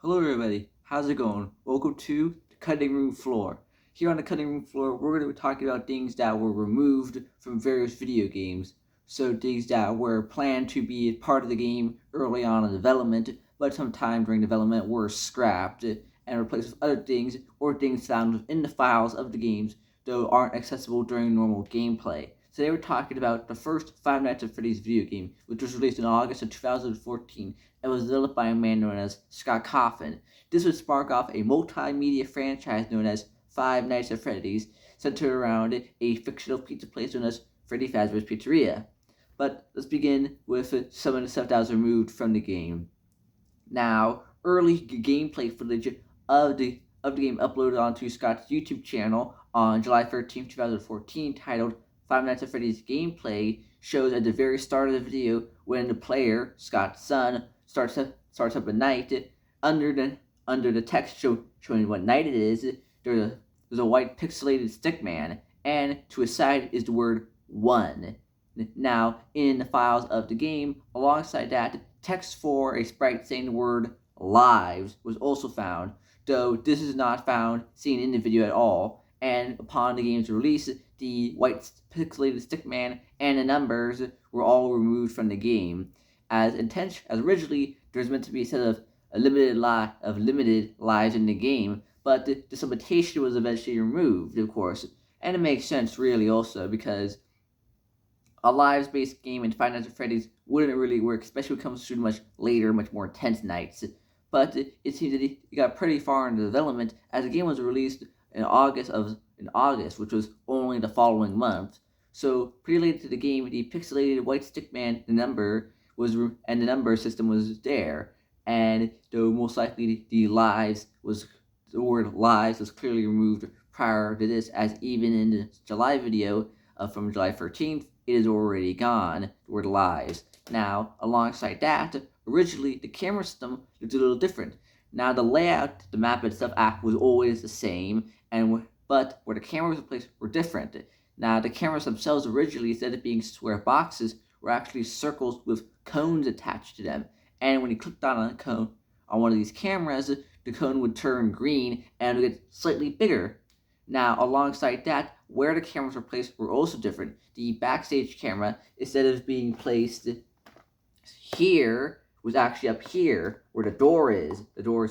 Hello everybody, how's it going? Welcome to the cutting room floor. Here on the cutting room floor, we're going to be talking about things that were removed from various video games. So things that were planned to be part of the game early on in development, but sometime during development were scrapped and replaced with other things or things found within the files of the games, though aren't accessible during normal gameplay. Today we're talking about the first Five Nights at Freddy's video game, which was released in August of 2014 and was developed by a man known as Scott Coffin. This would spark off a multimedia franchise known as Five Nights at Freddy's, centered around a fictional pizza place known as Freddy Fazbear's Pizzeria. But let's begin with some of the stuff that was removed from the game. Now, early gameplay footage of the game uploaded onto Scott's YouTube channel on July 13, 2014, titled Five Nights at Freddy's Gameplay, shows at the very start of the video when the player, Scott's son, starts up at night. Under the text showing what night it is, there's a white pixelated stickman, and to his side is the word 1. Now, in the files of the game, alongside that, text for a sprite saying the word lives was also found, though this is not seen in the video at all, and upon the game's release, the white pixelated stickman and the numbers were all removed from the game. As originally, there was meant to be a set of limited lives in the game, but this limitation was eventually removed, of course, and it makes sense really also because a lives-based game in Five Nights at Freddy's wouldn't really work, especially when it comes to much later, much more intense nights. But it seems that it got pretty far into development as the game was released in August, which was only the following month. So pretty late into the game, the pixelated white stickman, the number system was there, and though most likely the word lives was clearly removed prior to this, as even in the July video from July 13th, it is already gone, the word lives. Now, alongside that, originally the camera system looked a little different. Now, the layout, the map itself was always the same, but where the cameras were placed were different. Now, the cameras themselves originally, instead of being square boxes, were actually circles with cones attached to them. And when you clicked on a cone on one of these cameras, the cone would turn green and would get slightly bigger. Now, alongside that, where the cameras were placed were also different. The backstage camera, instead of being placed here, was actually up here where the door is. The door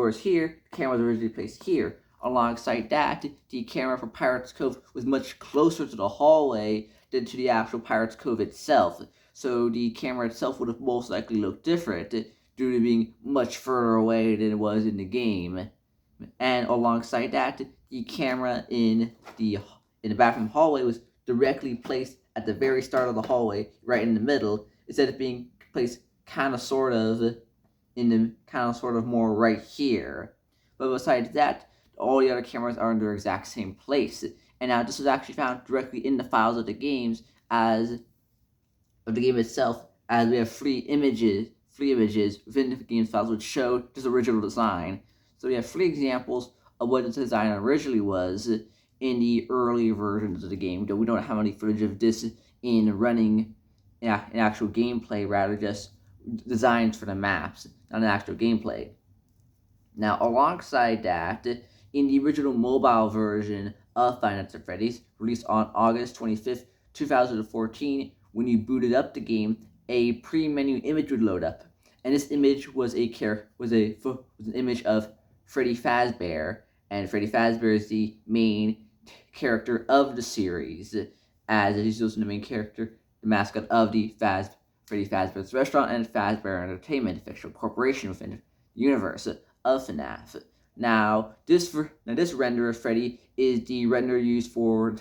is here. The camera was originally placed here. Alongside that, the camera for Pirates Cove was much closer to the hallway than to the actual Pirates Cove itself. So the camera itself would have most likely looked different due to being much further away than it was in the game. And alongside that, the camera in the bathroom hallway was directly placed at the very start of the hallway, right in the middle, instead of being placed kind of sort of more right here. But besides that, all the other cameras are in their exact same place. And now this was actually found directly in the files of the games of the game itself, as we have free images within the game's files which show this original design. So we have 3 examples of what the design originally was in the early versions of the game, though we don't have any footage of this in running in actual gameplay, rather just designs for the maps, not an actual gameplay. Now, alongside that, in the original mobile version of Five Nights at Freddy's, released on August 25th, 2014, when you booted up the game, a pre-menu image would load up, and this image was an image of Freddy Fazbear, and Freddy Fazbear is the main character of the series, as he's also the main character, the mascot of the Freddy Fazbear's Restaurant and Fazbear Entertainment, a fictional corporation within the universe of FNAF. Now, this render of Freddy is the render used for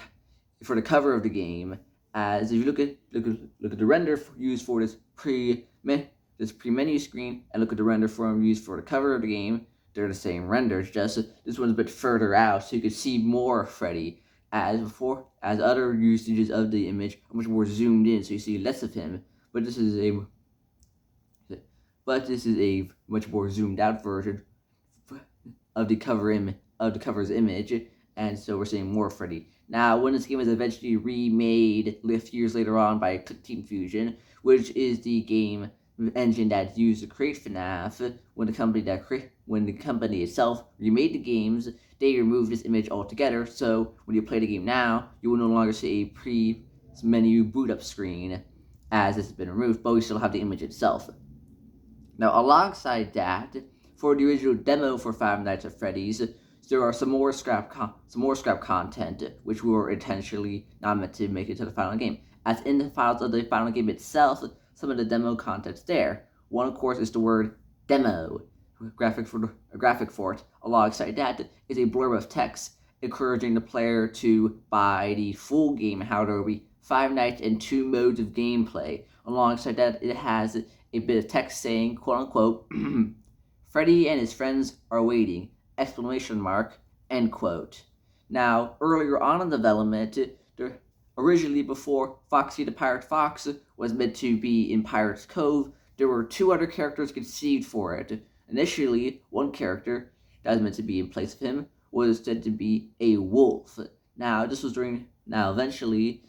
the cover of the game. As if you look at the render used for this pre-menu screen and look at the render form used for the cover of the game, they're the same renders, just this one's a bit further out, so you can see more of Freddy. As other usages of the image are much more zoomed in, so you see less of him. But this is a much more zoomed out version of the cover's image, and so we're seeing more Freddy. Now, when this game was eventually remade a few years later on by Click Team Fusion, which is the game engine that's used to create FNAF. When the company itself remade the games, they removed this image altogether. So when you play the game now, you will no longer see a pre-menu boot up screen, as this has been removed, but we still have the image itself. Now, alongside that, for the original demo for Five Nights at Freddy's, there are some more scrap content, which were intentionally not meant to make it to the final game. As in the files of the final game itself, some of the demo content's there. One, of course, is the word demo, graphic for it. Alongside that is a blurb of text encouraging the player to buy the full game, how there will be 5 nights and 2 modes of gameplay. Alongside that, it has a bit of text saying, quote unquote, Freddy and his friends are waiting, exclamation mark, end quote. Now, earlier on in development, originally before Foxy the Pirate Fox was meant to be in Pirate's Cove, there were 2 other characters conceived for it. Initially, one character that was meant to be in place of him was said to be a wolf. Now, eventually,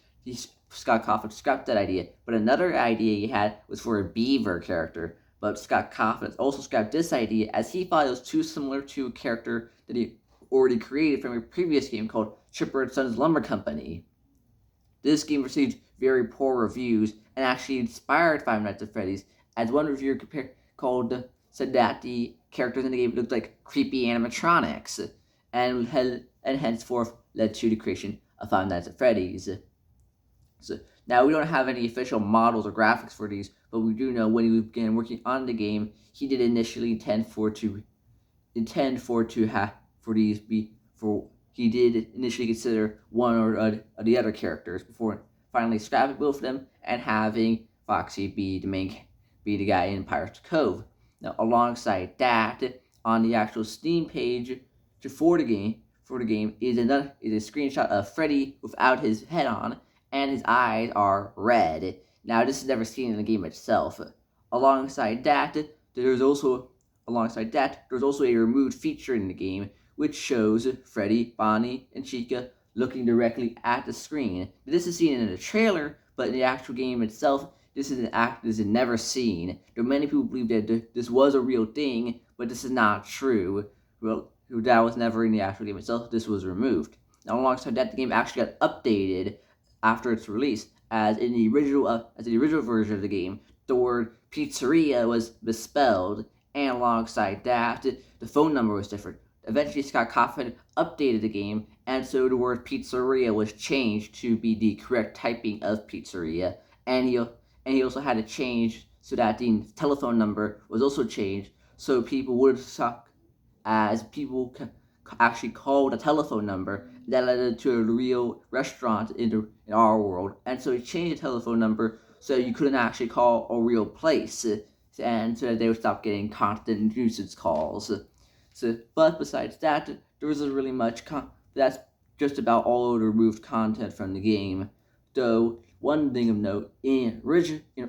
Scott Cawthon scrapped that idea, but another idea he had was for a beaver character. But Scott Cawthon also scrapped this idea as he thought it was too similar to a character that he already created from a previous game called Chipper and Sons Lumber Company. This game received very poor reviews and actually inspired Five Nights at Freddy's, as one reviewer said that the characters in the game looked like creepy animatronics, and henceforth led to the creation of Five Nights at Freddy's. So now we don't have any official models or graphics for these, but we do know when he began working on the game, he did initially he did initially consider one or the other characters before finally scrapping both of them and having Foxy be the guy in Pirate's Cove. Now, alongside that, on the actual Steam page for the game is a screenshot of Freddy without his head on, and his eyes are red. Now, this is never seen in the game itself. Alongside that, there's also a removed feature in the game which shows Freddy, Bonnie, and Chica looking directly at the screen. This is seen in the trailer, but in the actual game itself, this is never seen. There are many people who believe that this was a real thing, but this is not true. Well, that was never in the actual game itself. This was removed. Now, alongside that, the game actually got updated after its release, as in the original version of the game, the word pizzeria was misspelled, and alongside that, the phone number was different. Eventually, Scott Cawthon updated the game, and so the word pizzeria was changed to be the correct typing of pizzeria, and he also had to change so that the telephone number was also changed, so people would suck as people actually called a telephone number that led to a real restaurant in our world. And so he changed the telephone number so you couldn't actually call a real place, and so that they would stop getting constant nuisance calls. But besides that, there wasn't really much. That's just about all of the removed content from the game. Though one thing of note,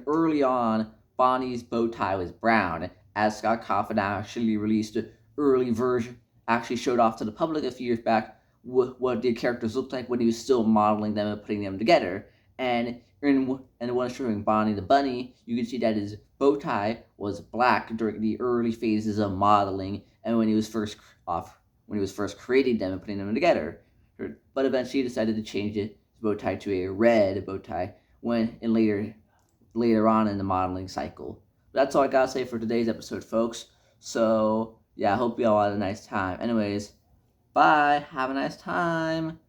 early on, Bonnie's bow tie was brown, as Scott Cawthon actually released an early version, actually showed off to the public a few years back what the characters looked like when he was still modeling them and putting them together. And in the one showing Bonnie the Bunny, you can see that his bow tie was black during the early phases of modeling, and when he was first creating them and putting them together. But eventually he decided to change his bow tie to a red bow tie later on in the modeling cycle. But that's all I gotta say for today's episode, folks. So yeah, I hope you all had a nice time. Anyways, bye. Have a nice time.